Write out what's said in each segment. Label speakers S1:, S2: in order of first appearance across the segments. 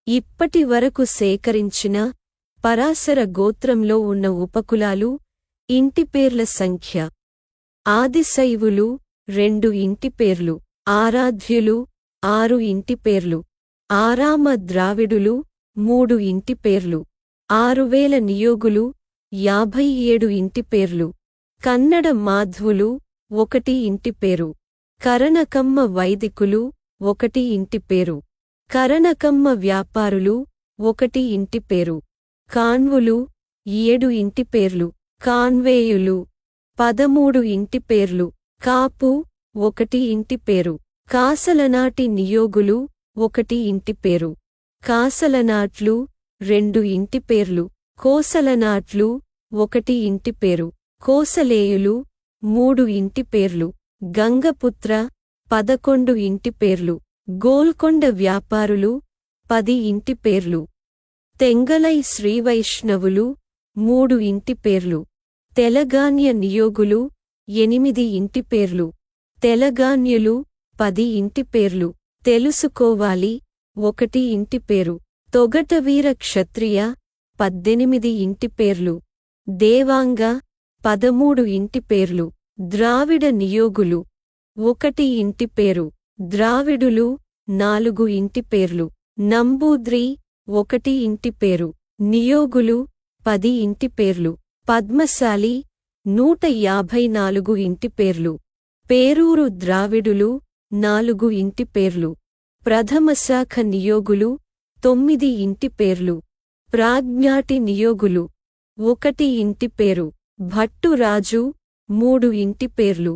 S1: ఇప్పటి వరకు సేకరించిన పరాశర గోత్రంలో ఉన్న ఉపకులాలు ఇంటిపేర్ల సంఖ్య: ఆదిశైవులు 2 ఇంటిపేర్లు, ఆరాధ్యులు 6 ఇంటిపేర్లు, ఆరామ ద్రావిడులు 3 ఇంటిపేర్లు, 6000 నియోగులు 57 ఇంటిపేర్లు, కన్నడ మాధ్వులు 1 ఇంటిపేరు, కరణకమ్మ వైదికులు 1 ఇంటిపేరు, కరణకమ్మ వ్యాపారులు 1 ఇంటిపేరు, కాన్వులు 7 ఇంటిపేర్లు, కాన్వేయులు 13 ఇంటిపేర్లు, కాపు 1 ఇంటిపేరు, కాసలనాటి నియోగులు 1 ఇంటిపేరు, కాసలనాట్లు 2 ఇంటిపేర్లు, కోసలనాట్లు 1 ఇంటిపేరు, కోసలేయులు 3 ఇంటిపేర్లు, గంగపుత్ర 11 ఇంటిపేర్లు, గోల్కొండ వ్యాపారులు 10 ఇంటిపేర్లు, తెంగలై శ్రీవైష్ణవులు 3 ఇంటిపేర్లు, తెలగాన్య నియోగులు 8 ఇంటిపేర్లు, తెలగాన్యులు 10 ఇంటిపేర్లు, తెలుసుకోవాలి 1 ఇంటిపేరు, తొగటవీర క్షత్రియ 18 ఇంటిపేర్లు, దేవాంగ 13 ఇంటిపేర్లు, ద్రావిడ నియోగులు 1 ఇంటిపేరు, ద్రావిడులు 4 ఇంటిపేర్లు, నంబూద్రి 1 ఇంటిపేరు, నియోగులు 10 ఇంటిపేర్లు, పద్మశాలి 154 ఇంటిపేర్లు, పేరూరు ద్రావిడులు 4 ఇంటిపేర్లు, ప్రథమశాఖ నియోగులు 9 ఇంటిపేర్లు, ప్రాజ్ఞాటి నియోగులు 1 ఇంటిపేరు, భట్టురాజు 3 ఇంటిపేర్లు,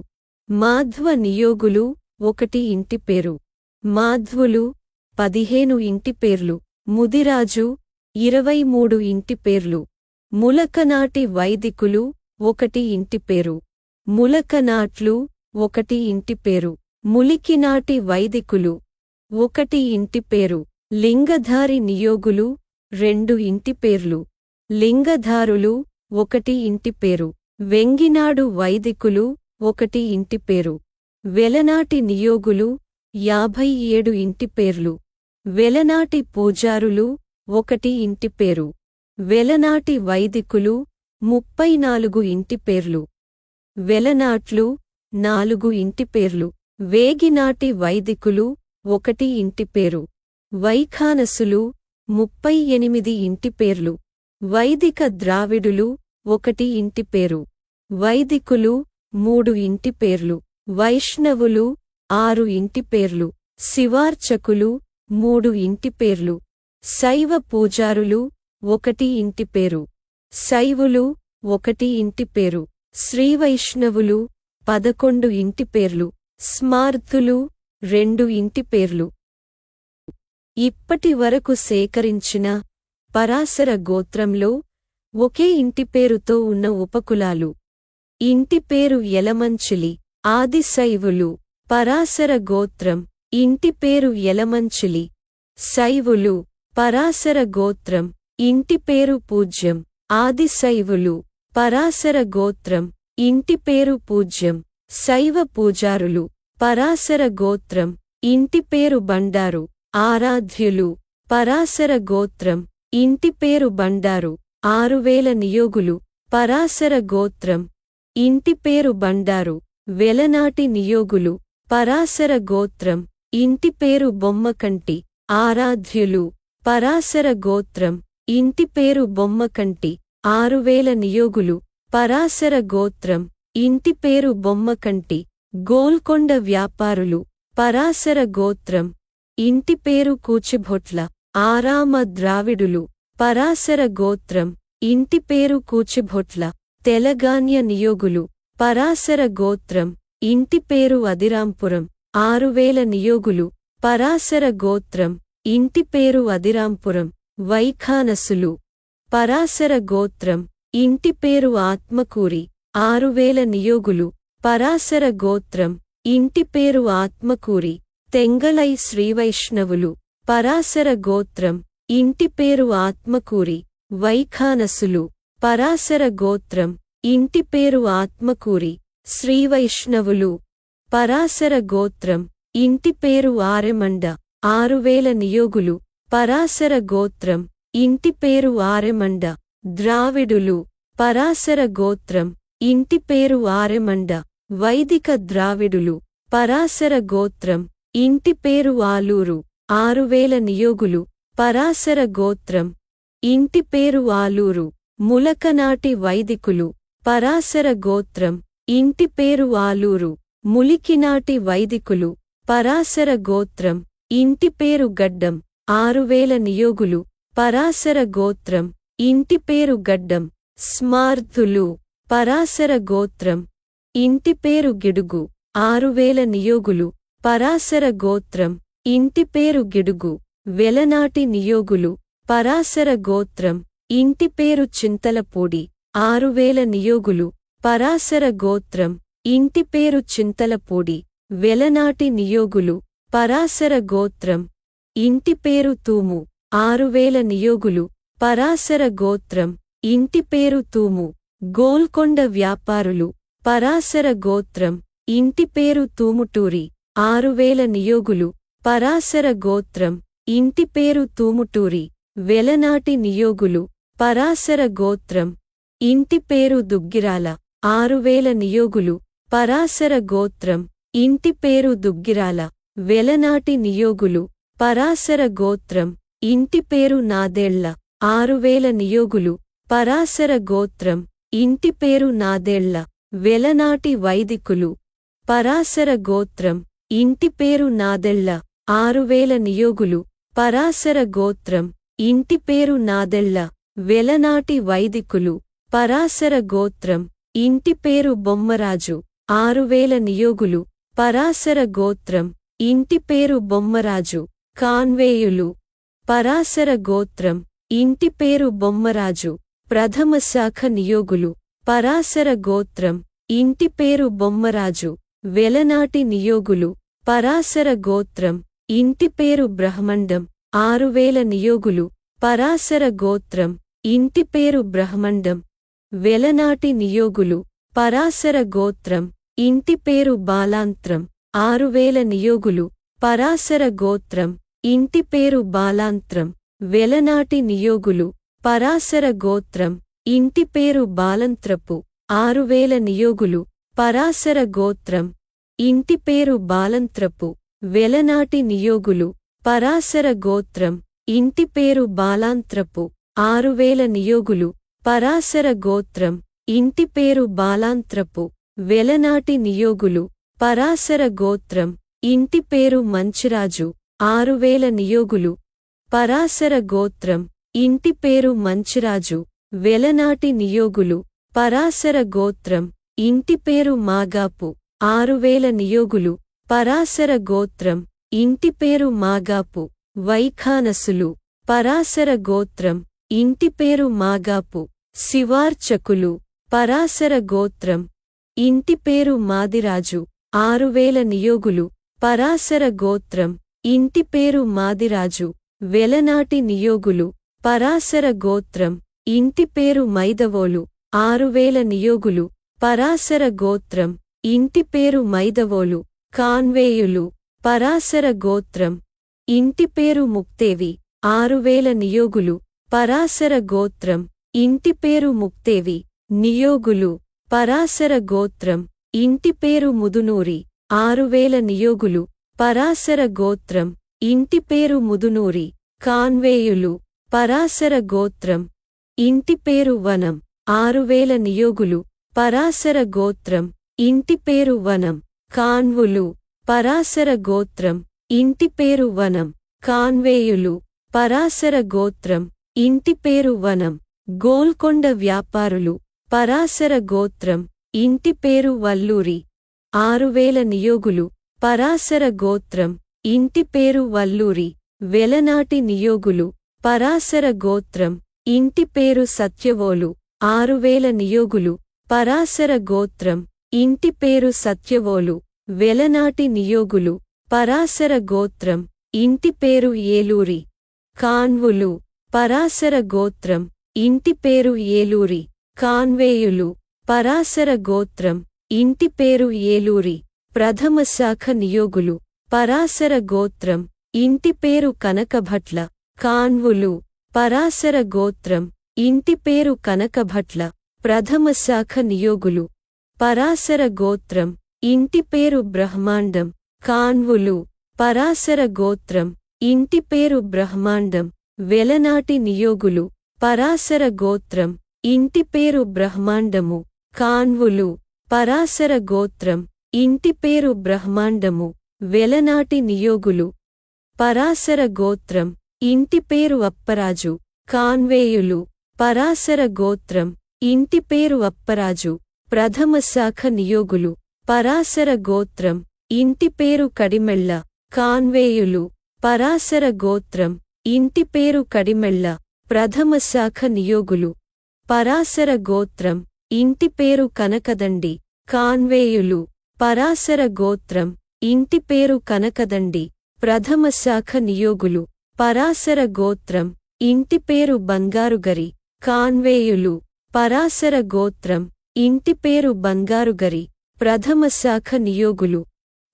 S1: మాధ్వ నియోగులు 1 ఇంటిపేరు, మాధ్వులు 15 ఇంటిపేర్లు, ముదిరాజు 23 ఇంటిపేర్లు, ములకనాటి వైదికులు 1 ఇంటిపేరు, ములకనాట్లు 1 ఇంటిపేరు, ములికినాటి వైదికులు 1 ఇంటిపేరు, లింగధారి నియోగులు 2 ఇంటిపేర్లు, లింగధారులు 1 ఇంటిపేరు, వెంగినాడు వైదికులు 1 ఇంటిపేరు, వెలనాటి నియోగులు 57 ఇంటిపేర్లు, వెలనాటి పూజారులు 1 ఇంటిపేరు, వెలనాటి వైదికులు 34 ఇంటిపేర్లు, వెలనాట్లు 4 ఇంటిపేర్లు, వేగినాటి వైదికులు 1 ఇంటిపేరు, వైఖానసులు 38 ఇంటిపేర్లు, వైదిక ద్రావిడులు 1 ఇంటిపేరు, వైదికులు 3 ఇంటిపేర్లు, వైష్ణవులు 6 ఇంటిపేర్లు, శివార్చకులు 3 ఇంటిపేర్లు, శైవ పూజారులు 1 ఇంటిపేరు, శైవులు 1 ఇంటిపేరు, శ్రీవైష్ణవులు 11 ఇంటిపేర్లు, స్మార్తులు 2 ఇంటిపేర్లు. ఇప్పటి వరకు సేకరించిన పరాశర గోత్రంలో ఒకే ఇంటిపేరుతో ఉన్న ఉపకులాలు: ఇంటిపేరు యలమంచిలి, ఆదిశైవులు, పరాశర గోత్రం, ఇంటిపేరు యలమంచిలి, శైవులు, పరాశర గోత్రం, ఇంటిపేరు పూజ్యం, ఆదిశైవులు, పరాశర గోత్రం, ఇంటిపేరు పూజ్యం, శైవ పూజారులు, పరాశర గోత్రం, ఇంటిపేరు బండారు, ఆరాధ్యులు, పరాశర గోత్రం, ఇంటిపేరు బండారు, 6000 నియోగులు, పరాశర గోత్రం, ఇంటిపేరు బండారు, వెలనాటి నియోగులు, పరాశర గోత్రం, ఇంటిపేరు బొమ్మకంటి, ఆరాధ్యులు, పరాశర గోత్రం, ఇంటిపేరు బొమ్మకంటి, 6000 నియోగులు, పరాశర గోత్రం, ఇంటిపేరు బొమ్మకంటి, గోల్కొండ వ్యాపారులు, పరాశర గోత్రం, ఇంటిపేరు కూచిభొట్ల, ఆరామ ద్రావిడులు, పరాశర గోత్రం, ఇంటిపేరు కూచిభొట్ల, తెలగాన్య నియోగులు, పరాశర గోత్రం, ఇంటిపేరు అదిరాంపురం, 6000 నియోగులు, పరాశర గోత్రం, ఇంటిపేరు అదిరాంపురం, వైఖానసులు, పరాశర గోత్రం, ఇంటిపేరు ఆత్మకూరి, 6000 నియోగులు, పరాశర గోత్రం, ఇంటిపేరు ఆత్మకూరి, తెంగలై శ్రీవైష్ణవులు, పరాశర గోత్రం, ఇంటిపేరు ఆత్మకూరి, వైఖానసులు, పరాశర గోత్రం, ఇంటిపేరు ఆత్మకూరి, శ్రీవైష్ణవులు, పరాశర గోత్రం, ఇంటిపేరు ఆరెమండ, 6000 నియోగులు, పరాశర గోత్రం ఇంటి పేరు ఆరెమండ. ద్రావిడులు పరాశర గోత్రం ఇంటి పేరు ఆరెమండ. వైదిక ద్రావిడులు పరాశర గోత్రం ఇంటి పేరు ఆలూరు. 6000 నియోగులు పరాశర గోత్రం ఇంటి పేరు ఆలూరు. ములకనాటి వైదికులు పరాశర గోత్రం ఇంటి పేరు ఆలూరు. ములికినాటి వైదికులు పరాశర గోత్రం ఇంటి పేరు గడ్డం. 6000 నియోగులు పరాశర గోత్రం ఇంటి పేరు గడ్డం. స్మార్తులు పరాశర గోత్రం ఇంటి పేరు గిడుగు. 6000 నియోగులు పరాశర గోత్రం ఇంటి పేరు గిడుగు. వెలనాటి నియోగులు పరాశర గోత్రం ఇంటి పేరు చింతలపూడి. 6000 నియోగులు పరాశర గోత్రం ఇంటి పేరు చింతలపూడి. వెలనాటి నియోగులు పరాశర గోత్రం ఇంటి పేరు తూము. 6000 నియోగులు పరాశర గోత్రం ఇంటి పేరు తూము. గోల్కొండ వ్యాపారులు పరాశర గోత్రం ఇంటి పేరు తూముటూరి. 6000 నియోగులు పరాశర గోత్రం ఇంటి పేరు తూముటూరి. వెలనాటి నియోగులు పరాశర గోత్రం ఇంటి పేరు దుగ్గిరాల. 6000 నియోగులు పరాశర గోత్రం ఇంటి పేరు దుగ్గిరాల. వెలనాటి నియోగులు పరాశర గోత్రం ఇంటి పేరు నాదేళ్ల. 6000 నియోగులు పరాశర గోత్రం ఇంటి పేరు నాదేళ్ల. వెలనాటి వైదికులు పరాశర గోత్రం ఇంటి పేరు నాదెళ్ల. 6000 నియోగులు పరాశర గోత్రం ఇంటి పేరు నాదెళ్ల. వెలనాటి వైదికులు పరాశర గోత్రం ఇంటి పేరు బొమ్మరాజు. 6000 నియోగులు పరాశర గోత్రం ఇంటి పేరు బొమ్మరాజు. కాన్వేయులు పరాశర గోత్రం ఇంటి పేరు బొమ్మరాజు. ప్రథమ శాఖ నియోగులు పరాశర గోత్రం ఇంటి పేరు బొమ్మరాజు. వెలనాటి నియోగులు పరాశర గోత్రం ఇంటి పేరు బ్రహ్మండం. 6000 నియోగులు పరాశర గోత్రం ఇంటి పేరు బ్రహ్మండం. వెలనాటి నియోగులు పరాశర గోత్రం ఇంటి పేరు బాలాంత్రం. 6000 నియోగులు పరాశర గోత్రం ఇంటి పేరు బాలాంత్రం. వెలనాటి నియోగులు పరాశర గోత్రం ఇంటి పేరు బాలంత్రపు. 6000 నియోగులు పరాశర గోత్రం ఇంటి పేరు బాలంత్రపు. వెలనాటి నియోగులు పరాశర గోత్రం ఇంటి పేరు బాలాంత్రపు. 6000 నియోగులు పరాశర గోత్రం ఇంటి పేరు బాలాంత్రపు. వెలనాటి నియోగులు పరాశర గోత్రం ఇంటి పేరు మంచిరాజు. 6000 నియోగులు పరాశర గోత్రం ఇంటి పేరు మంచిరాజు. వెలనాటి నియోగులు పరాశర గోత్రం ఇంటి పేరు మాగాపు. 6000 నియోగులు పరాశర గోత్రం ఇంటి పేరు మాగాపు. వైఖానసులు పరాశర గోత్రం ఇంటి పేరు మాగాపు. శివార్చకులు పరాశర గోత్రం ఇంటి పేరు మాదిరాజు. 6000 నియోగులు పరాశర గోత్రం ఇంటి పేరు మాదిరాజు. వెలనాటి నియోగులు పరాశర గోత్రం ఇంటి పేరు మైదవోలు. 6000 నియోగులు పరాశర గోత్రం ఇంటి పేరు మైదవోలు. కాన్వేయులు పరాశర గోత్రం ఇంటి పేరు ముక్తేవి. 6000 నియోగులు పరాశర గోత్రం ఇంటి పేరు ముక్తేవి. నియోగులు పరాశర గోత్రం ఇంటి పేరు ముదునూరి. 6000 నియోగులు పరాశర గోత్రం ఇంటి పేరు ముదునూరి. కాన్వేయులు పరాశర గోత్రం ఇంటి పేరు వనం. 6000 నియోగులు పరాశర గోత్రం ఇంటి పేరు వనం. కాన్వులు పరాశర గోత్రం ఇంటి పేరు వనం. కాన్వేయులు పరాశర గోత్రం ఇంటి పేరు వనం. గోల్కొండ వ్యాపారులు పరాశర గోత్రం ఇంటి పేరు వల్లూరి. 6000 నియోగులు పరాశర గోత్రం ఇంటి పేరు వల్లూరి. వెలనాటి నియోగులు పరాశర గోత్రం ఇంటి పేరు సత్యవోలు. 6000 నియోగులు పరాశర గోత్రం ఇంటి పేరు సత్యవోలు. వెలనాటి నియోగులు పరాశర గోత్రం ఇంటి పేరు ఏలూరి. కాన్వులు పరాశర గోత్రం ఇంటి పేరు ఏలూరి. కాన్వేయులు పరాశర గోత్రం ఇంటి పేరు ఏలూరి. ప్రథమ శాఖ నియోగులు పరాశర గోత్రం ఇంటి పేరు కనకభట్ల. కాన్వులు పరాశర గోత్రం ఇంటి పేరు కనకభట్ల ప్రథమ శాఖ నియోగులు పరాశర గోత్రం ఇంటి పేరు బ్రహ్మాండం కాన్వులు పరాశర గోత్రం ఇంటి పేరు బ్రహ్మాండం వెలనాటి నియోగులు పరాశర గోత్రం ఇంటి పేరు బ్రహ్మాండము కాన్వులు పరాశర గోత్రం ఇంటి పేరు బ్రహ్మాండము వెలనాటి నియోగులు పరాశర గోత్రం ఇంటి పేరు అప్పరాజు కాన్వేయులు పరాశర గోత్రం ఇంటి పేరు అప్పరాజు ప్రథమ శాఖ నియోగులు పరాశర గోత్రం ఇంటి పేరు కడిమెళ్ళ కాన్వేయులు పరాశర గోత్రం ఇంటి పేరు కడిమెళ్ళ ప్రథమ శాఖ నియోగులు పరాశర గోత్రం ఇంటి పేరు కనకదండి కాన్వేయులు పరాశర గోత్రం ఇంటి పేరు కనకదండి ప్రథమ శాఖ నియోగులు పరాశర గోత్రం ఇంటి పేరు బంగారుగరి కాన్వేయులు పరాశర గోత్రం ఇంటి పేరు బంగారుగరి ప్రథమ శాఖ నియోగులు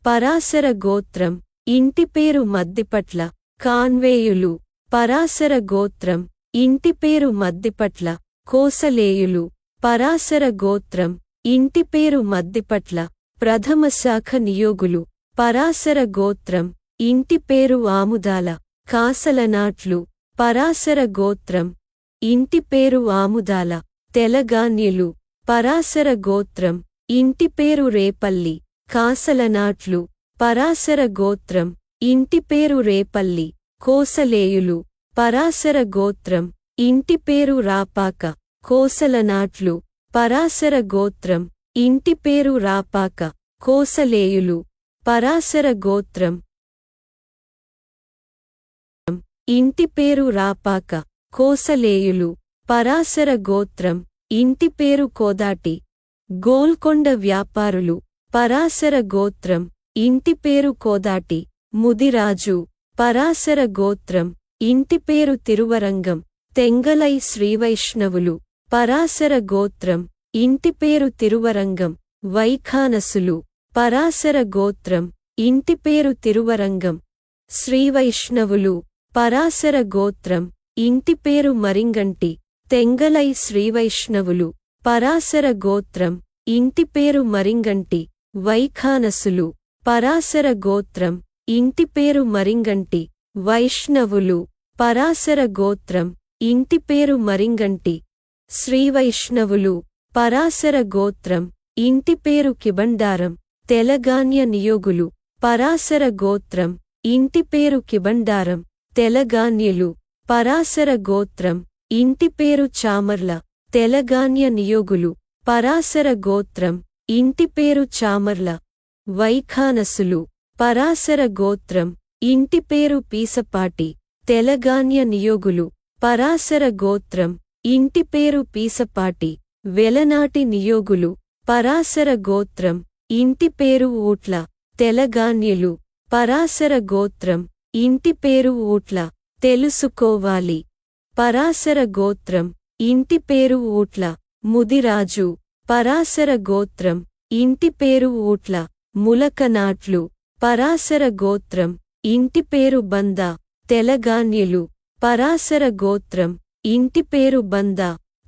S1: పరాశర గోత్రం ఇంటి పేరు మద్దిపట్ల కాన్వేయులు పరాశర గోత్రం ఇంటి పేరు మద్దిపట్ల కోసలేయులు పరాశర గోత్రం ఇంటి పేరు మద్దిపట్ల ప్రథమ శాఖ నియోగులు పరాశర గోత్రం ఇంటి పేరు ఆముదాల కాసలనాట్లు పరాశర గోత్రం ఇంటి పేరు ఆముదాల తెలగాన్యులు పరాశర గోత్రం ఇంటి పేరు రేపల్లి కాసలనాట్లు పరాశర గోత్రం ఇంటి పేరు రేపల్లి కోసలేయులు పరాశర గోత్రం ఇంటి పేరు రాపాక కోసలనాట్లు పరాశర గోత్రం ఇంటి పేరు రాపాక కోసలేయులు పరాశర గోత్రం ఇంటి పేరు రాపాక కోసలేయులు పరాశర గోత్రం ఇంటి పేరు కోదాటి గోల్కొండ వ్యాపారులు పరాశర గోత్రం ఇంటి పేరు కోదాటి ముదిరాజు పరాశర గోత్రం ఇంటి పేరు తిరువరంగం తెంగలై శ్రీవైష్ణవులు పరాశర గోత్రం ఇంటి పేరు తిరువరంగం వైఖానసులు పరాశర గోత్రం ఇంటి పేరు తిరువరంగం శ్రీవైష్ణవులు పరాశర గోత్రం ఇంటి పేరు మరింగంటి తెంగలై శ్రీవైష్ణవులు పరాశర గోత్రం ఇంటి పేరు మరింగంటి వైఖానసులు పరాశర గోత్రం ఇంటి పేరు మరింగంటి వైష్ణవులు పరాశర గోత్రం ఇంటి పేరు మరింగంటి శ్రీవైష్ణవులు పరాశర గోత్రం ఇంటి పేరు కిబండారం తెలగాన్య నియోగులు పరాశర గోత్రం ఇంటి పేరు కిబండారం తెలగాన్యులు పరాశర గోత్రం ఇంటి పేరు చామర్ల తెలగాన్య నియోగులు పరాశర గోత్రం ఇంటి పేరు చామర్ల వైఖానసులు పరాశర గోత్రం ఇంటి పేరు పీసపాటి తెలగాన్య నియోగులు పరాశర గోత్రం ఇంటి పేరు పీసపాటి వెలనాటి నియోగులు పరాశర గోత్రం ఇంటి పేరు ఊట్ల తెలగాన్యులు పరాశర గోత్రం ఇంటి పేరు ఊట్ల తెలుసుకోవాలి పరాశర గోత్రం ఇంటి పేరు ఊట్ల ముదిరాజు పరాశర గోత్రం ఇంటి పేరు ఊట్ల ములకనాట్లు పరాశర గోత్రం ఇంటి పేరు బంద తెలగాన్యులు పరాశర గోత్రం ఇంటి పేరు బంద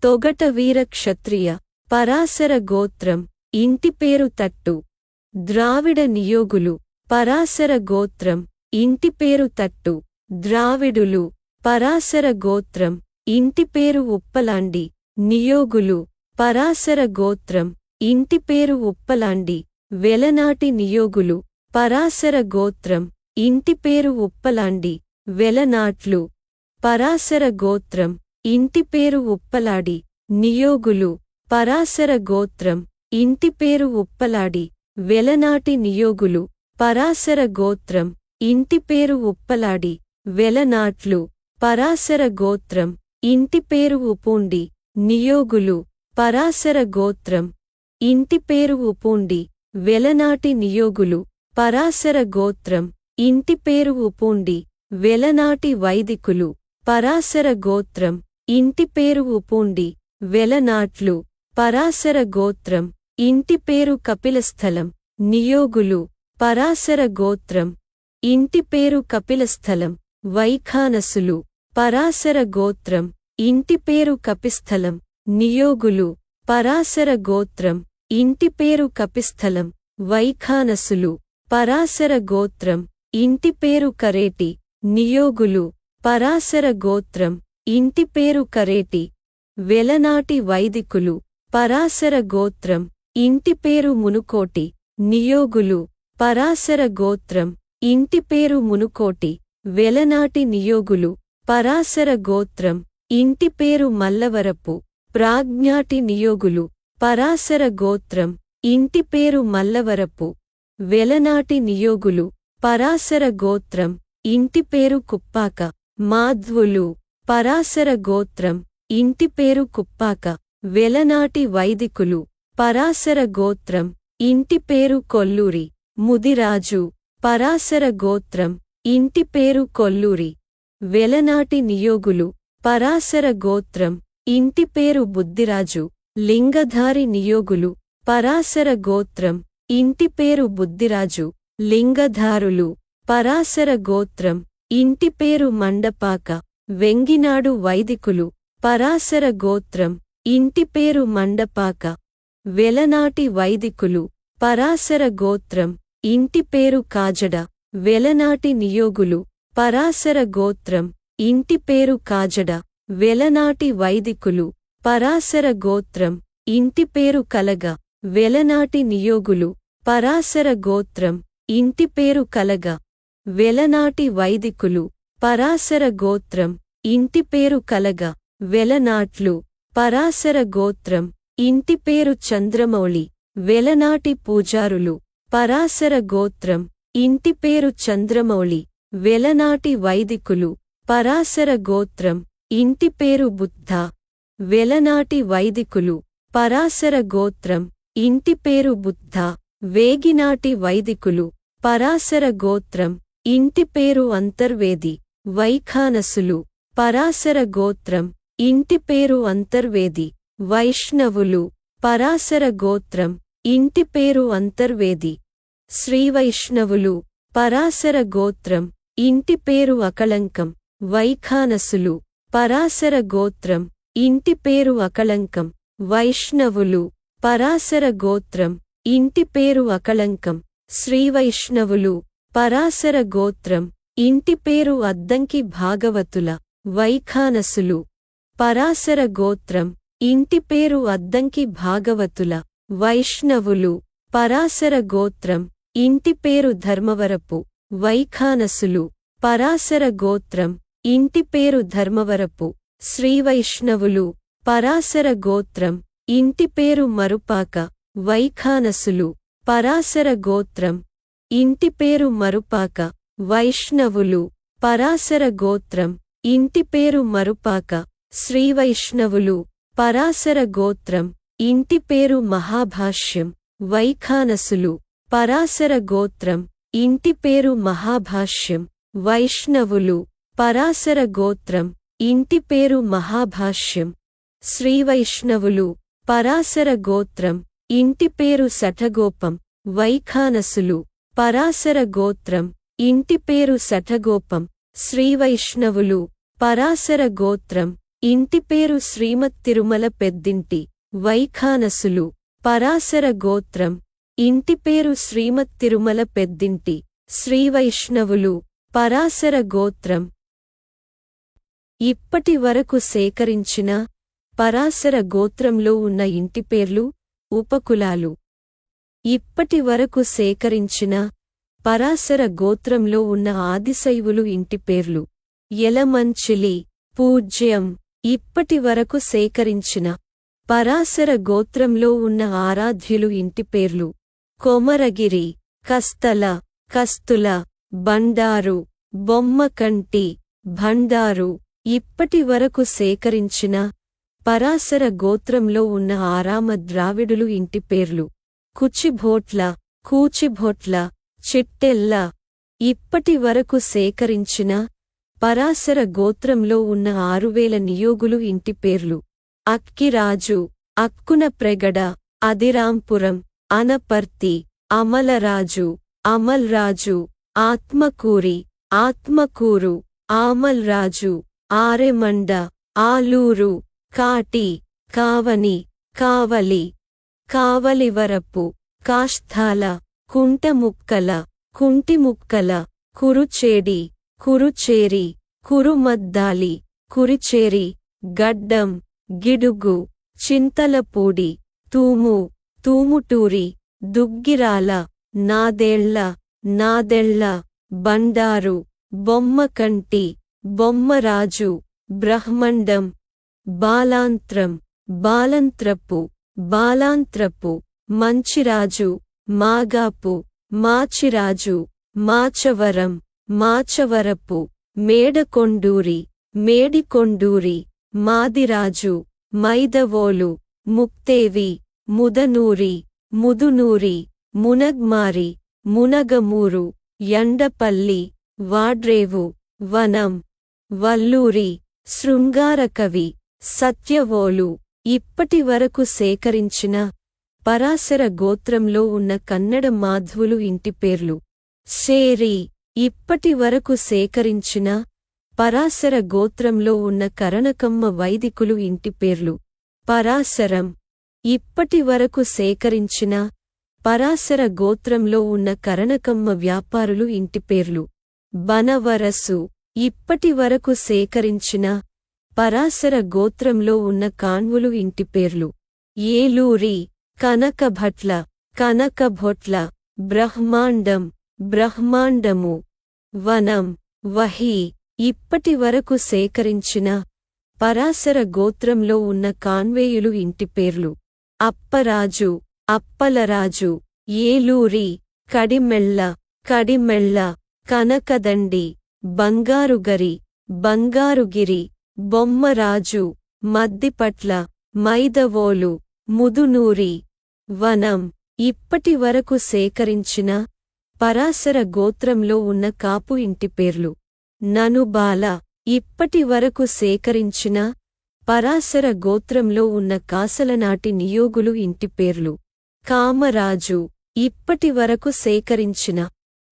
S1: తొగట వీర క్షత్రియ పరాశర గోత్రం ఇంటి పేరు తట్టు ద్రావిడ నియోగులు పరాశర గోత్రం ఇంటి పేరు తట్టు ద్రావిడులు పరాశర గోత్రం ఇంటి పేరు ఉప్పలాండి నియోగులు పరాశర గోత్రం ఇంటి పేరు ఉప్పలాండి వెలనాటి నియోగులు పరాశర గోత్రం ఇంటి పేరు ఉప్పలాండి వెలనాట్లు పరాశర గోత్రం ఇంటి పేరు ఉప్పలాడి నియోగులు పరాశర గోత్రం ఇంటి పేరు ఉప్పలాడి వెలనాటి నియోగులు పరాశర గోత్రం ఇంటి పేరు ఉప్పలాడి వెలనాట్లు పరాశర గోత్రం ఇంటి పేరు ఉపూండి నియోగులు పరాశర గోత్రం ఇంటి పేరు ఉపూండి వెలనాటి నియోగులు పరాశర గోత్రం ఇంటి పేరు ఉపూండి వెలనాటి వైదికులు పరాశర గోత్రం ఇంటి పేరు ఉపూండి వెలనాట్లు పరాశర గోత్రం ఇంటి పేరు కపిలస్థలం నియోగులు పరాశర గోత్రం ఇంటి పేరు కపిలస్థలం వైఖానసులు పరాశర గోత్రం ఇంటి పేరు కపిస్థలం. నియోగులు పరాశర గోత్రం ఇంటి పేరు కపిస్థలం. వైఖానసులు పరాశర గోత్రం ఇంటి పేరు కరేటి. నియోగులు పరాశర గోత్రం ఇంటి పేరు కరేటి. వెలనాటి వైదికులు పరాశర గోత్రం ఇంటి పేరు మునుకోటి. నియోగులు పరాశర గోత్రం ఇంటి పేరు మునుకోటి. వెలనాటి నియోగులు పరాశర గోత్రం ఇంటి పేరు మల్లవరపు. ప్రాజ్ఞాటి నియోగులు పరాశర గోత్రం ఇంటి పేరు మల్లవరపు. వెలనాటి నియోగులు పరాశర గోత్రం ఇంటి పేరు కుప్పాక. మాధ్వులు పరాశర గోత్రం ఇంటి పేరు కుప్పాక. వెలనాటి వైదికులు పరాశర గోత్రం ఇంటి పేరు కొల్లూరి. ముదిరాజు పరాశర గోత్రం ఇంటి పేరు కొల్లూరి. వెలనాటి నియోగులు పరాశర గోత్రం ఇంటి పేరు బుద్ధిరాజు. లింగధారి నియోగులు పరాశర గోత్రం ఇంటి పేరు బుద్ధిరాజు. లింగధారులు పరాశర గోత్రం ఇంటి పేరు మండపాక. వెంగినాడు వైదికులు పరాశర గోత్రం ఇంటి పేరు మండపాక. వెలనాటి వైదికులు పరాశర గోత్రం ఇంటి పేరు కాజడ. వెలనాటి నియోగులు పరాశర గోత్రం ఇంటి పేరు కాజడ. వెలనాటి వైదికులు పరాశర గోత్రం ఇంటి పేరు కలగ. వెలనాటి నియోగులు పరాశర గోత్రం ఇంటి పేరు కలగ. వెలనాటి వైదికులు పరాశర గోత్రం ఇంటి పేరు కలగ. వెలనాట్లు పరాశర గోత్రం ఇంటి పేరు చంద్రమౌళి. వెలనాటి పూజారులు పరాశర గోత్రం ఇంటి పేరు చంద్రమౌళి. వెలనాటి వైదికులు పరాశర గోత్రం ఇంటి పేరు బుద్ధ. వెలనాటి వైదికులు పరాశర గోత్రం ఇంటి పేరు బుద్ధ. వేగినాటి వైదికులు పరాశర గోత్రం ఇంటి పేరు అంతర్వేది. వైఖానసులు పరాశర గోత్రం ఇంటి పేరు అంతర్వేది. వైష్ణవులు పరాశర గోత్రం ఇంటి పేరు అంతర్వేది. శ్రీవైష్ణవులు పరాశర గోత్రం ఇంటి పేరు అకళంకం. వైఖానసులు పరాశర గోత్రం ఇంటి పేరు అకళంకం. వైష్ణవులు పరాశర గోత్రం ఇంటి పేరు అకళంకం. శ్రీవైష్ణవులు పరాశర గోత్రం ఇంటి పేరు అద్దంకి భాగవతుల. వైఖానసులు పరాశర గోత్రం ఇంటి పేరు అద్దంకి భాగవతుల. వైష్ణవులు పరాశర గోత్రం ఇంటి పేరు ధర్మవరపు. వైఖానసులు పరాశర గోత్రం ఇంటి పేరు ధర్మవరపు. శ్రీవైష్ణవులు పరాశర గోత్రం ఇంటి పేరు మరుపాక. వైఖానసులు పరాశర గోత్రం ఇంటి పేరు మరుపాక. వైష్ణవులు పరాశర గోత్రం ఇంటి పేరు మరుపాక. శ్రీవైష్ణవులు పరాశర గోత్రం ఇంటి పేరు మహాభాష్యం. వైఖానసులు పరాశర గోత్రం ఇంటి పేరు మహాభాష్యం. వైష్ణవులు పరాశర గోత్రం ఇంటి పేరు మహాభాష్యం. శ్రీవైష్ణవులు పరాశర గోత్రం ఇంటి పేరు శఠగోపం. వైఖానసులు పరాశర గోత్రం ఇంటి పేరు శఠగోపం. శ్రీవైష్ణవులు పరాశర గోత్రం ఇంటి పేరు శ్రీమత్ తిరుమల పెద్దింటి. వైఖానసులు పరాశర గోత్రం ఇంటి పేరు శ్రీమత్ తిరుమల పెద్దింటి. శ్రీవైష్ణవులు పరాశర గోత్రం. ఇప్పటి వరకు సేకరించిన పరాశర గోత్రంలో ఉన్న ఇంటిపేర్లు ఉపకులాలు. ఇప్పటి వరకు సేకరించిన పరాశర గోత్రంలో ఉన్న ఆదిశైవులు ఇంటిపేర్లు. యలమంచిలి పూజ్యం. ఇప్పటి వరకు సేకరించిన పరాశర గోత్రంలో ఉన్న ఆరాధ్యులు ఇంటిపేర్లు. కొమరగిరి, కస్తల, కస్తుల, బండారు, బొమ్మకంటి, భండారు. ఇప్పటి వరకు సేకరించిన పరాశర గోత్రంలో ఉన్న ఆరామ ద్రావిడులు ఇంటిపేర్లు. కుచిభోట్ల, కూచిభోట్ల, చిట్టెల్ల. ఇప్పటి వరకు సేకరించిన పరాశర గోత్రంలో ఉన్న 6000 నియోగులు ఇంటిపేర్లు. అక్కిరాజు, అక్కున ప్రెగడ, అదిరాంపురం, అనపర్తి, అమలరాజు, అమల్రాజు, ఆత్మకూరి, ఆత్మకూరు, ఆమల్రాజు. ఆరెమండ, ఆలూరు, కాటి, కావని, కావలి, కావలివరపు, కాష్ఠాల, కుంటముక్కల, కుంటిముక్కల, కురుచేడి, కురుచేరి, కురుమద్దాలి, కురిచేరి, గడ్డం, గిడుగు, చింతలపూడి, తూము, తూముటూరి, దుగ్గిరాల, నాదేళ్ల, నాదెళ్ల, బండారు, బొమ్మకంటి, బొమ్మరాజు, బ్రహ్మండం, బాలాంత్రం, బాలంత్రపు, బాలాంత్రపు, మంచిరాజు, మాగాపు, మాచిరాజు, మాచవరం, మాచవరపు, మేడకొండూరి, మేడికొండూరి, మాదిరాజు, మైదవోలు, ముక్తేవి, ముదనూరి, ముదునూరి, మునగ్మారి, మునగమూరు, యండపల్లి, వాడ్రేవు, వనం, వల్లూరి, శృంగారకవి, సత్యవోలు. ఇప్పటి వరకు సేకరించిన పరాశర గోత్రంలో ఉన్న కన్నడ మాధ్వులు ఇంటి పేర్లు. శేరి, ఇప్పటి వరకు సేకరించిన పరాశర గోత్రంలో ఉన్న కరణకమ్మ వైదికులు ఇంటి పేర్లు. పరాశరం, ఇప్పటి వరకు సేకరించిన పరాశర గోత్రంలో ఉన్న కరణకమ్మ వ్యాపారులు ఇంటి పేర్లు. బనవరసు, ఇప్పటి వరకు సేకరించిన పరాశర గోత్రంలో ఉన్న కాణ్వులు ఇంటి పేర్లు. ఏలూరి, కనకభట్ల, కనకభొట్ల, బ్రహ్మాండం, బ్రహ్మాండము, వనం, వహి, ఇప్పటి వరకు సేకరించిన పరాశర గోత్రంలో ఉన్న కాన్వేయులు ఇంటి పేర్లు. అప్పరాజు, అప్పలరాజు, ఏలూరి, కడిమెళ్ళ, కడిమెళ్ళ, కనకదండి, బంగారుగరి, బంగారుగిరి, బొమ్మరాజు, మద్దిపట్ల, మైదవోలు, ముదునూరి, వనం, ఇప్పటి వరకు సేకరించిన పరాశర గోత్రంలో ఉన్న కాపు ఇంటి పేర్లు. ననుబాల, ఇప్పటి వరకు సేకరించిన పరాశర గోత్రంలో ఉన్న కాసలనాటి నియోగులు ఇంటి పేర్లు. కామరాజు, ఇప్పటి వరకు సేకరించిన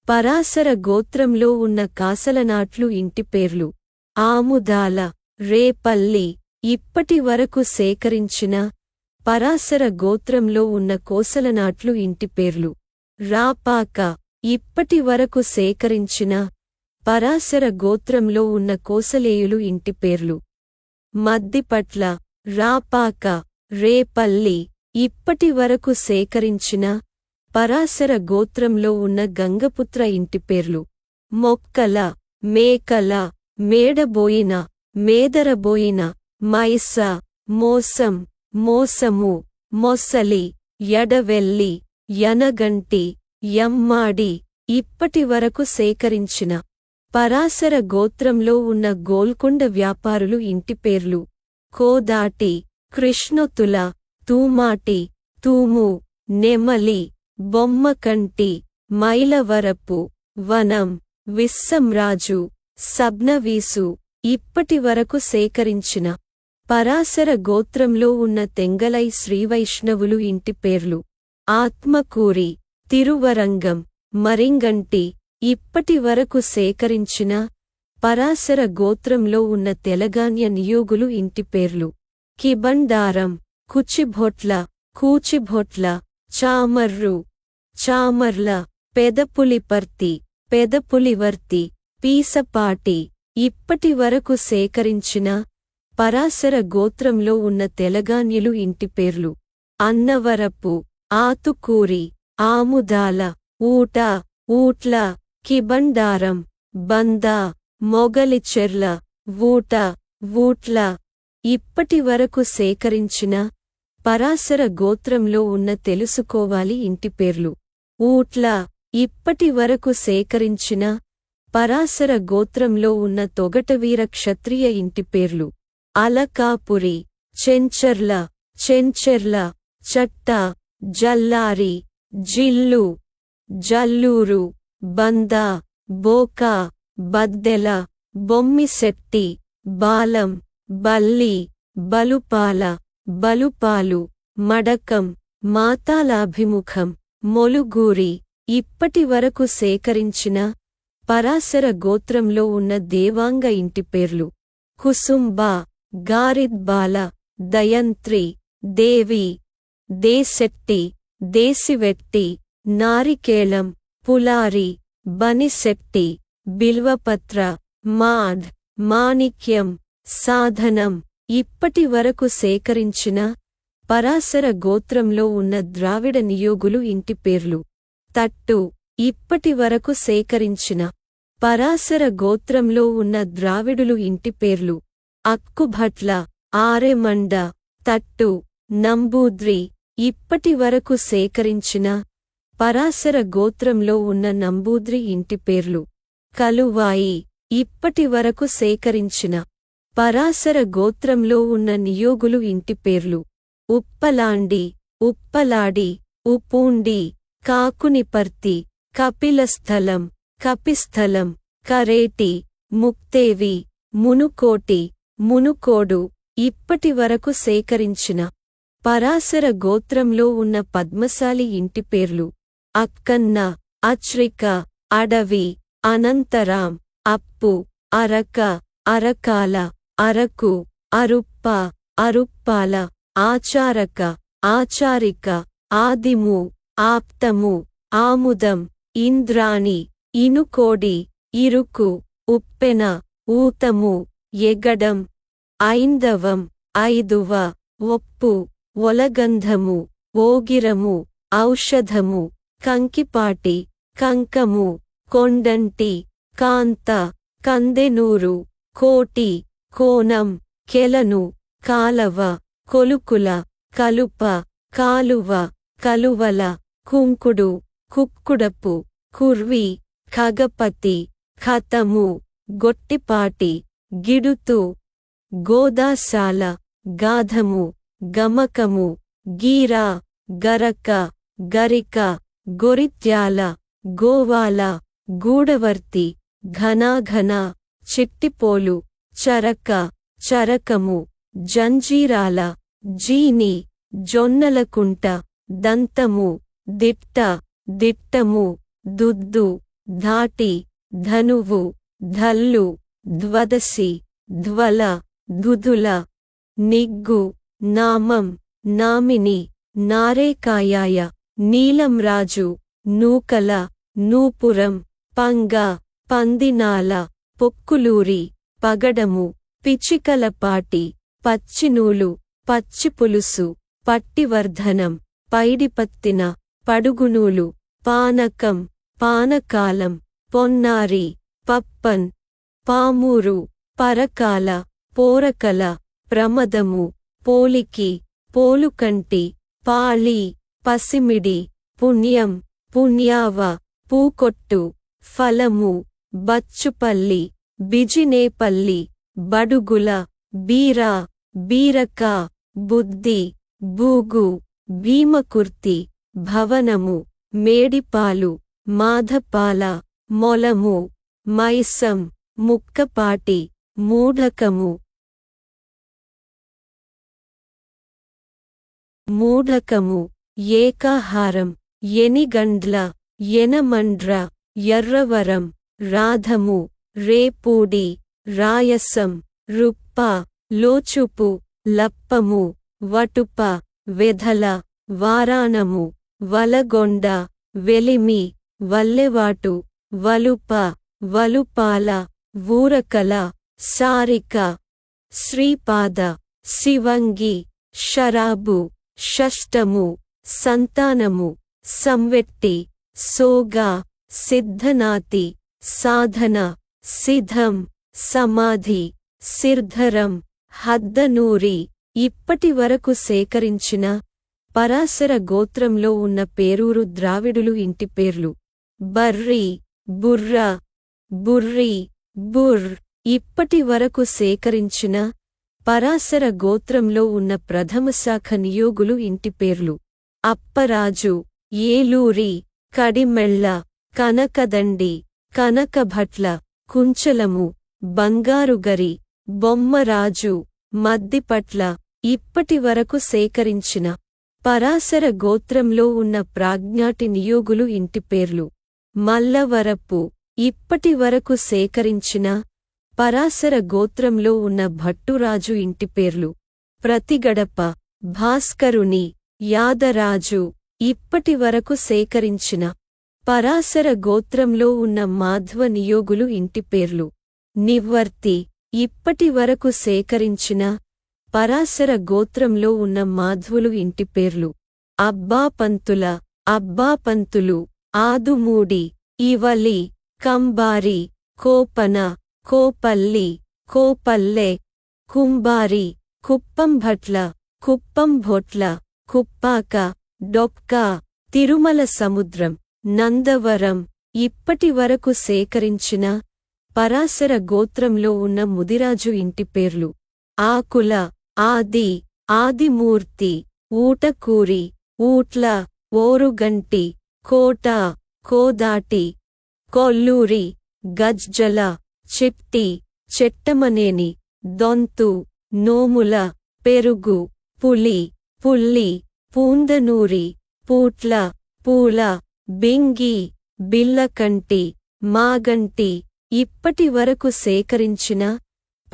S1: పరాశర గోత్రంలో ఉన్న కాసలనాట్లు ఇంటి పేర్లు. ఆముదాల, రేపల్లి, ఇప్పటి వరకు సేకరించిన పరాశర గోత్రంలో ఉన్న కోసలనాట్లు ఇంటి పేర్లు. రాపాక, ఇప్పటి వరకు సేకరించిన పరాశర గోత్రంలో ఉన్న కోసలేయులు ఇంటి పేర్లు. మద్దిపట్ల, రాపాక, రేపల్లి, ఇప్పటి వరకు సేకరించిన పరాశర గోత్రంలో ఉన్న గంగపుత్ర ఇంటి పేర్లు. మొక్కల, మేకల, మేడబోయిన, మేదరబోయిన, మైస, మోసం, మోసము, మొసలి, ఎడవెల్లి, యనగంటి, యమ్మాడి, ఇప్పటి వరకు సేకరించిన పరాశర గోత్రంలో ఉన్న గోల్కొండ వ్యాపారులు ఇంటి పేర్లు. కోదాటి, కృష్ణతుల, తూమాటి, తూము, నెమలి, బొమ్మకంటి, మైలవరపు, వనం, విస్సంరాజు, సబ్నవీసు, ఇప్పటి వరకు సేకరించిన పరాశర గోత్రంలో ఉన్న తెంగలై శ్రీవైష్ణవులు ఇంటి పేర్లు. ఆత్మకూరి, తిరువరంగం, మరింగంటి, ఇప్పటి వరకు సేకరించిన పరాశర గోత్రంలో ఉన్న తెలగాన్య నియోగులు ఇంటి పేర్లు. కిబండారం, కుచిభొట్ల, కూచిభొట్ల, చామర్రు, చామర్ల, పెదపులిపర్తి, పెదపులివర్తి, పీసపాటి, ఇప్పటి వరకు సేకరించిన పరాశర గోత్రంలో ఉన్న తెలగాన్యులు ఇంటి పేర్లు. అన్నవరపు, ఆతుకూరి, ఆముదాల, ఊట, ఊట్ల, కిబండారం, బందా, మొగలిచెర్ల, వూట, వూట్ల, ఇప్పటి వరకు సేకరించిన పరాశర గోత్రంలో ఉన్న తెలుసుకోవాలి ఇంటి పేర్లు. ఊట్ల, ఇప్పటి వరకు సేకరించిన పరాశర గోత్రంలో ఉన్న తొగటవీర క్షత్రియ ఇంటి పేర్లు. అలకాపురి, చెంచర్ల, చెంచెర్ల, చట్ట, జల్లారి, జిల్లు, జల్లూరు, బందా, బోకా, బద్దెల, బొమ్మిశెట్టి, బాలం, బల్లి, బలుపాల, బలుపాలు, మడకం, మాతాలాభిముఖం, మొలుగూరి, ఇప్పటి వరకు సేకరించిన పరాశర గోత్రంలో ఉన్న దేవాంగ ఇంటి పేర్లు. కుసుంబ, గారిద్బాల, దయంత్రి, దేవి, దేశెట్టి, దేశివెట్టి, నారికేళం, పులారి, బనిశెట్టి, బిల్వపత్ర, మాధ్, మాణిక్యం, సాధనం. ఇప్పటి వరకు సేకరించిన పరాశర గోత్రంలో ఉన్న ద్రావిడ నియోగులు ఇంటి పేర్లు. తట్టు. ఇప్పటి వరకు సేకరించిన పరాశర గోత్రంలో ఉన్న ద్రావిడులు ఇంటి పేర్లు: అక్కుభట్ల, ఆరెమండ, తట్టు, నంబూద్రి. ఇప్పటి వరకు సేకరించిన పరాశర గోత్రంలో ఉన్న నంబూద్రి ఇంటి పేర్లు: కలువాయి. ఇప్పటి వరకు సేకరించిన పరాశర గోత్రంలో ఉన్న నియోగులు ఇంటి పేర్లు: ఉప్పలాండి, ఉప్పలాడి, ఉపూండి, కాకునిపర్తి, కపిలస్థలం, కపిస్థలం, కరేటి, ముక్తేవి, మునుకోటి, మునుకోడు. ఇప్పటి వరకు సేకరించిన పరాశర గోత్రంలో ఉన్న పద్మశాలి ఇంటి పేర్లు: అక్కన్న, అచ్రిక, అడవి, అనంతరాం, అప్పు, అరక, అరకాల, అరకు, అరుప్ప, అరుప్పాల, ఆచారక, ఆచారిక, ఆదిము, ఆప్తము, ఆముదం, ఇంద్రాణి, ఇనుకోడి, ఇరుకు, ఉప్పెన, ఊతము, ఎగడం, ఐందవం, ఐదువ, ఒప్పు, ఒలగంధము, ఓగిరము, ఔషధము, కంకిపాటి, కంకము, కొండంటి, కాంత, కందెనూరు, కోటి, కోనం, కెలను, కాలవ, కొలుకుల, కలుప, కాలువ, కలువల, కుంకుడు, కుక్కుడపు, కుర్వి, ఖగపతి, ఖతము, గొట్టిపాటి, గిడుతు, గోదాశాల, గాధము, గమకము, గీరా, గరక, గరిక, గొరిత్యాల, గోవాల, గూడవర్తి, ఘనాఘన, చిట్టిపోలు, చరక, చరకము, జంజీరాల, జీని, జొన్నలకుంట, దంతము, దిట్ట, దిట్టము, దుద్దు, ధాటి, ధనువు, ధల్లు, ధ్వదసి, ధ్వల, దుదుల, నిగ్గు, నామం, నామిని, నారేకాయాయ, నీలంరాజు, నూకల, నూపురం, పంగ, పందినాల, పొక్కులూరి, పగడము, పిచ్చికలపాటి, పచ్చినూలు, పచ్చిపులుసు, పట్టివర్ధనం, పైడిపత్తిన, పడుగునూలు, పానకం, పానకాలం, పొన్నారి, పప్పన్, పామూరు, పరకాల, పోరకల, ప్రమదము, పోలికి, పోలుకంటి, పాళి, పసిమిడి, పుణ్యం, పుణ్యావ, పూకొట్టు, ఫలము, బచ్చుపల్లి, బిజినేపల్లి, బడుగుల, బీరా, బీరక, బుద్ధి, బూగు, భీమకుర్తి, భవనము, మేడిపాలు, మాధపాల, మొలము, మైసం, ముక్కపాటి, మూఢకము, మూఢకము, ఏకాహారం, ఎనిగండ్ల, ఎనమండ్ర, ఎర్రవరం, రాధము, రేపూడి, రాయసం, రుప్ప, లోచుపు, లప్పము, వటుప, వెధల, వారాణము, వలగొండ, వెలిమి, వల్లెవాటు, వలుప, వలుపాల, వూరకల, సారిక, శ్రీపాద, శివంగి, షరాబు, షష్టము, సంతానము, సంవెట్టి, సోగా, సిద్ధనాతి, సాధన, సిద్ధం, సమాధి, సిర్ధరం, హద్దనూరి. ఇప్పటి వరకు సేకరించిన పరాశర గోత్రంలో ఉన్న పేరూరు ద్రావిడులు ఇంటి పేర్లు: బర్రి, బుర్ర, బుర్రి, బుర్. ఇప్పటి వరకు సేకరించిన పరాశర గోత్రంలో ఉన్న ప్రథమశాఖ నియోగులు ఇంటి పేర్లు: అప్పరాజు, ఏలూరి, కడిమెళ్ళ, కనకదండి, కనకభట్ల, కుంచలము, బంగారుగరి, బొమ్మరాజు, మద్దిపట్ల. ఇప్పటి వరకు సేకరించిన పరాశర గోత్రంలో ఉన్న ప్రాజ్ఞాటి నియోగులు ఇంటి పేర్లు: మల్లవరపు. ఇప్పటి వరకు సేకరించిన పరాశర గోత్రంలో ఉన్న భట్టురాజు ఇంటి పేర్లు. ప్రతిగడప భాస్కరుని, యాదరాజు. ఇప్పటి వరకు సేకరించిన పరాశర గోత్రంలో ఉన్న మాధ్వ నియోగులు ఇంటి పేర్లు. నివర్తి. ఇప్పటి వరకు సేకరించిన పరాశర గోత్రంలో ఉన్న మాధ్వులు ఇంటి పేర్లు. అబ్బాపంతుల, అబ్బాపంతులు. ఆదుమూడి, ఇవలి, కంబారి, కోపన, కోపల్లి, కోపల్లె. కుంబారి, కుప్పంభట్ల, కుప్పంభొట్ల, కుప్పాక, డొక్కా. తిరుమల సముద్రం, నందవరం. ఇప్పటి వరకు సేకరించిన పరాశర గోత్రంలో ఉన్న ముదిరాజు ఇంటి పేర్లు. ఆకుల, ఆది, ఆదిమూర్తి. ఊటకూరి, ఊట్ల, ఓరుగంటి, కోట, కోదాటి. కొల్లూరి, గజ్జల, చిట్టి, చెట్టమనేని, దొంతు, నోముల, పెరుగు, పులి, పుల్లి, పూందనూరి, పూట్ల, పూల, బింగి, బిల్లకంటి, మాగంటి. ఇప్పటి వరకు సేకరించిన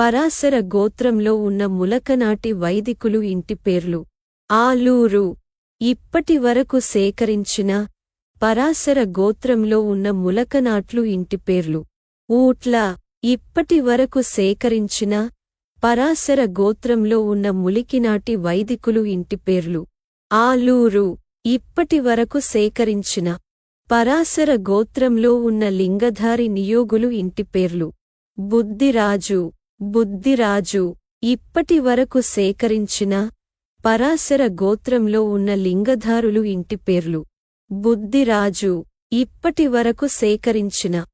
S1: పరాశర గోత్రంలో ఉన్న ములకనాటి వైదికులు ఇంటి పేర్లు. ఆలూరు. ఇప్పటి వరకు సేకరించిన పరాశర గోత్రంలో ఉన్న ములకనాట్లు ఇంటి పేర్లు. ఊట్ల. ఇప్పటి వరకు సేకరించిన పరాశర గోత్రంలో ఉన్న ములికినాటి వైదికులు ఇంటి పేర్లు. ఆలూరు. ఇప్పటి వరకు సేకరించిన పరాశర గోత్రంలో ఉన్న లింగధారి నియోగులు ఇంటి పేర్లు. బుద్ధిరాజు, బుద్ధిరాజు. ఇప్పటి వరకు సేకరించిన పరాశర గోత్రంలో ఉన్న లింగధారులు ఇంటి పేర్లు. బుద్ధిరాజు. ఇప్పటి వరకు సేకరించిన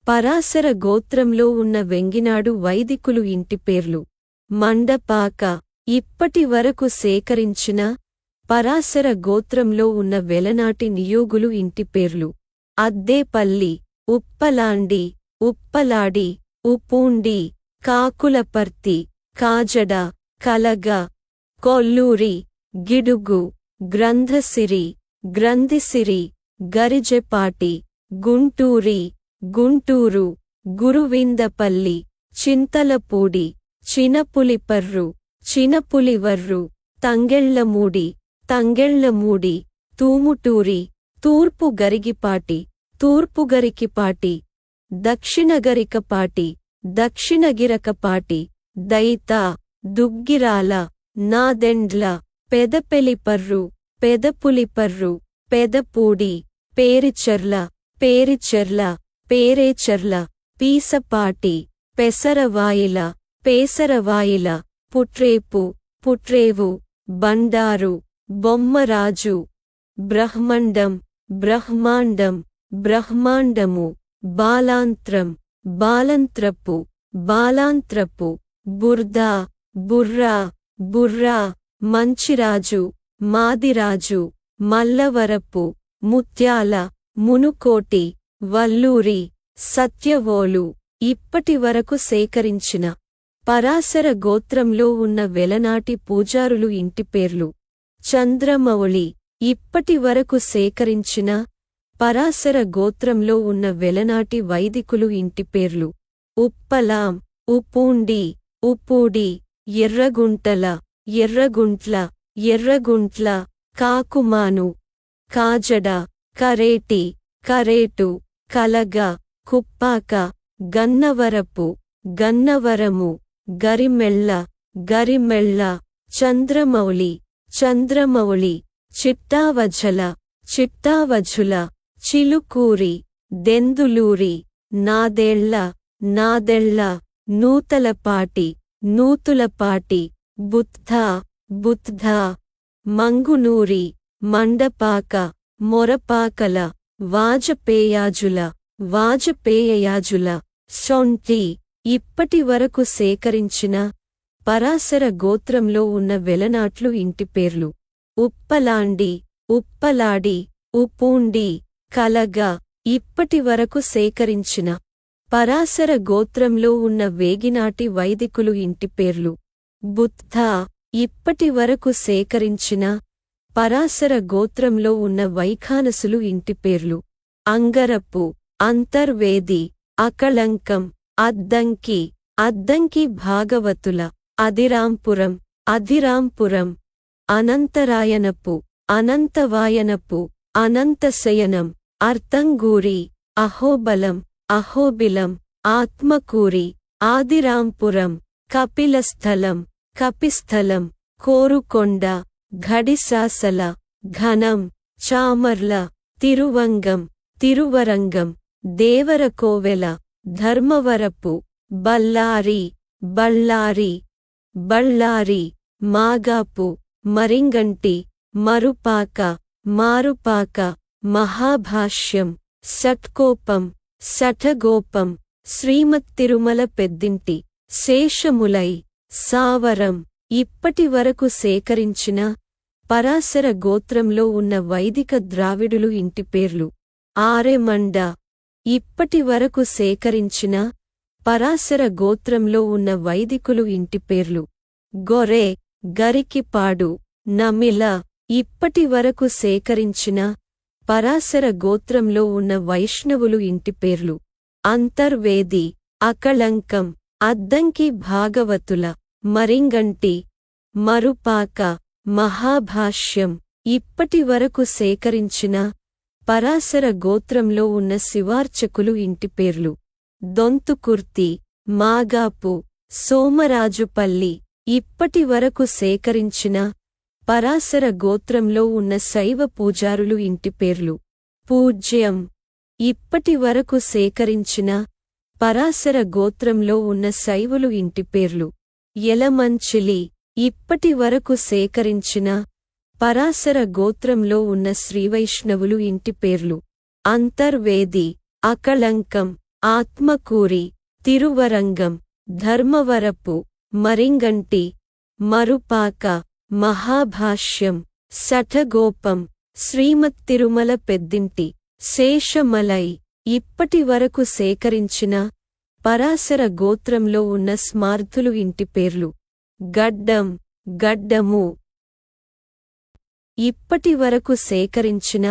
S1: పరాశర గోత్రంలో ఉన్న వెంగినాడు వైదికులు ఇంటి పేర్లు. మండపాక. ఇప్పటి వరకు సేకరించిన పరాశర గోత్రంలో ఉన్న వెలనాటి నియోగులు ఇంటి పేర్లు. అద్దేపల్లి, ఉప్పలాండి, ఉప్పలాడి, ఉప్పూండి, కాకులపర్తి, కాజడ, కలగ. కొల్లూరి, గిడుగు, గ్రంథసిరి, గ్రంథిసిరి, గరిజెపాటి, గుంటూరి, గుంటూరు, గురువిందపల్లి, చింతలపూడి, చినపులిపర్రు, చినపులివర్రు, తంగెళ్లమూడి, తంగెళ్లమూడి, తూముటూరి, తూర్పు గరిగిపాటి, తూర్పుగరికిపాటి, దక్షిణగరికపాటి, దక్షిణగిరకపాటి, దైత, దుగ్గిరాల, నాదెండ్ల, పెదపెలిపర్రు, పెదపులిపర్రు, పెదపూడి, పేరిచెర్ల, పేరిచెర్ల, పేరేచెర్ల, పీసపాటి, పెసరవాయిల, పేసరవాయిల, పుట్రేపు, పుట్రేవు, బండారు, బొమ్మరాజు. బ్రహ్మండం, బ్రహ్మాండం, బ్రహ్మాండము, బాలాంత్రం, బాలంత్రపు, బాలాంత్రపు, బుర్దా, బుర్రా, బుర్రా. మంచిరాజు, మాదిరాజు, మల్లవరపు, ముత్యాల, మునుకోటి, వల్లూరి, సత్యవోలు. ఇప్పటి వరకు సేకరించిన పరాశర గోత్రంలో ఉన్న వెలనాటి పూజారులు ఇంటి పేర్లు. చంద్రమౌళి. ఇప్పటి వరకు సేకరించిన పరాశర గోత్రంలో ఉన్న వెలనాటి వైదికులు ఇంటి పేర్లు. ఉప్పలాం, ఉప్పూండి, ఉప్పూడి, ఎర్రగుంటల, ఎర్రగుంట్ల, ఎర్రగుంట్ల, కాకుమాను, కాజడ, కరేటి, కరేటు, కలగ, కుప్పాక, గన్నవరపు, గన్నవరము, గరిమెళ్ళ, గరిమెళ్ళ. చంద్రమౌళి, చంద్రమౌళి, చిట్టావఝల, చిట్టావఝుల, చిలుకూరి, దెందులూరి, నాదేళ్ల, నాదెళ్ల, నూతలపాటి, నూతులపాటి, బుద్ధ, బుద్ధ. మంగునూరి, మండపాక, మొరపాకల, వాజపేయాజుల, వాజపేయయాజుల. శొంఠి. ఇప్పటి వరకు సేకరించిన పరాశర గోత్రంలో ఉన్న వెలనాట్లు ఇంటి పేర్లు. ఉప్పలాండి, ఉప్పలాడి, ఉప్పూండి, కలగ. ఇప్పటి వరకు సేకరించిన పరాశర గోత్రంలో ఉన్న వేగినాటి వైదికులు ఇంటి పేర్లు. బుద్ధ. ఇప్పటి వరకు సేకరించిన పరాశర గోత్రంలో ఉన్న వైఖానసులు ఇంటి పేర్లు. అంగరపు, అంతర్వేది, అకళంకం, అద్దంకి, అద్దంకి భాగవతుల అధిరాంపురం అధిరాంపురం అనంతరాయనపు అనంతవాయనపు అనంతశయనం అర్థంగూరి అహోబలం అహోబిలం ఆత్మకూరి ఆదిరాంపురం కపిలస్థలం కపిస్థలం కోరుకొండ ఘడిశాసల ఘనం చామర్ల తిరువంగం తిరువరంగం దేవరకోవెల ధర్మవరపు బళ్ళారి బళ్ళారి బళ్ళారి మాగాపు మరింగంటి మరుపాక మారుపాక మహాభాష్యం షట్కోపం శఠగోపం శ్రీమత్తిరుమల పెద్దింటి శేషములై సావరం ఇప్పటివరకు సేకరించిన పరాశర గోత్రంలో ఉన్న వైదిక ద్రావిడులు ఇంటి పేర్లు ఆరెమండ ఇప్పటివరకు సేకరించిన పరాశర గోత్రంలో ఉన్న వైదికులు ఇంటి పేర్లు గొరె గరికిపాడు నమిల ఇప్పటివరకు సేకరించిన పరాశర గోత్రంలో ఉన్న వైష్ణవులు ఇంటి పేర్లు అంతర్వేది అకళంకం అద్దంకి భాగవతుల మరింగంటి మరుపాక మహాభాష్యం ఇప్పటివరకు సేకరించిన పరాశర గోత్రంలో ఉన్న శివార్చకులు ఇంటి పేర్లు దొంతుకుర్తి మాగాపు సోమరాజుపల్లి ఇప్పటివరకు సేకరించిన పరాశర గోత్రంలో ఉన్న శైవ పూజారులు ఇంటి పేర్లు పూజ్యం ఇప్పటివరకు సేకరించిన పరాశర గోత్రంలో ఉన్న శైవులు ఇంటి పేర్లు యలమంచిలి ఇప్పటివరకు సేకరించిన పరాశర గోత్రంలో ఉన్న శ్రీవైష్ణవులు ఇంటి పేర్లు అంతర్వేది అకళంకం ఆత్మకూరి తిరువరంగం ధర్మవరపు మరింగంటి మరుపాక మహాభాష్యం శఠగోపం శ్రీమత్తిరుమల పెద్దింటి శేషమలై ఇప్పటివరకు సేకరించిన పరాశర గోత్రంలో ఉన్న స్మార్థులు ఇంటి పేర్లు గడ్డం గడ్డము ఇప్పటివరకు సేకరించిన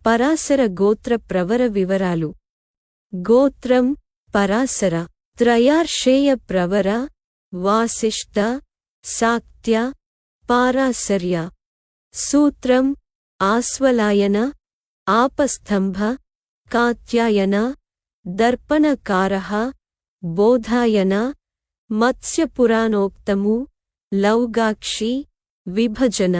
S1: పరాశర గోత్ర ప్రవర వివరాలు గోత్రం పరాశర త్రయార్షేయ ప్రవర వాసిష్ఠ శాక్త్య పారాశర్య సూత్రం ఆస్వలాయన ఆపస్తంభ కాత్యాయన దర్పణకారః బోధాయన మత్స్యపురాణోక్తము లౌగాక్షి విభజన